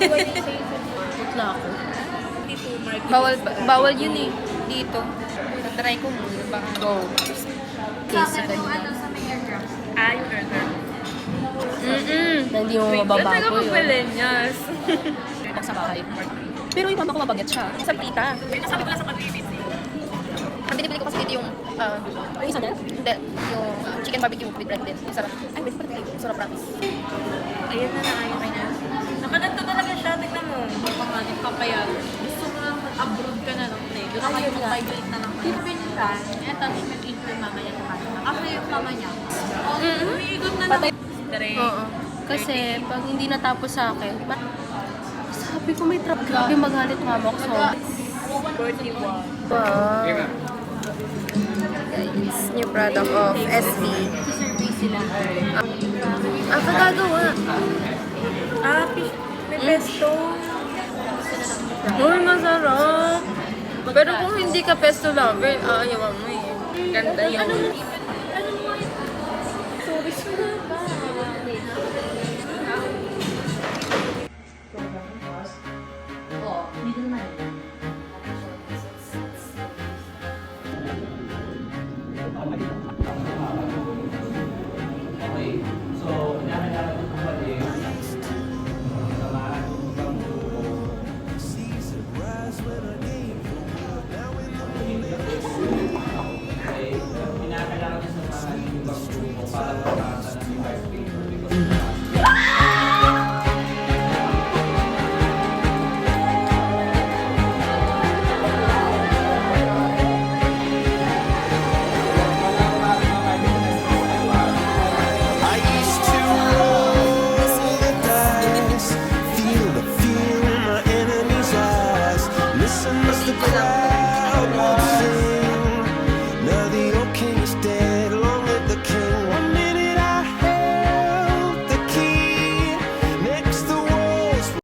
Putla ako. Dito, market. Bawal yun eh. Dito. Try ko muna. Baka. Go. Case ka nila. Ah, yung burger. Na hindi mo mababago yun. Pagpilinyas. Sa bahay. Pero yung mama ko mabagat siya. Sa pita. Sabi ko lang sa pag-BBC. Ang binibili ko kasi dito yung... yung isa din? Hindi. Yung chicken barbecue with bread din. Yung sarap. Ay, wait pa rin. Sarap promise. Ayun na lang, ayun na. Nakaganto talaga siya. Tignan mo. Pagkakanip papayag. Gusto mo lang mag-abroad ka na lang. Doon ako yung mag-migrate na lang. Pinsan, eto, nag-eat yung mama niya sa kanila. Kasi yung mama niya, Umiigot na Patay. Direct. Oo. Kasi pag hindi natapos sa akin, sabi ko may trap. Grabe magalit mama ko sa 41. Wow. Guys, new product of SB. survey sila. Ang kagagawa. Ah, may pesto. Uy, masarap. Pero kung hindi ka pesto lover, ayaw mo eh. Ganda yun.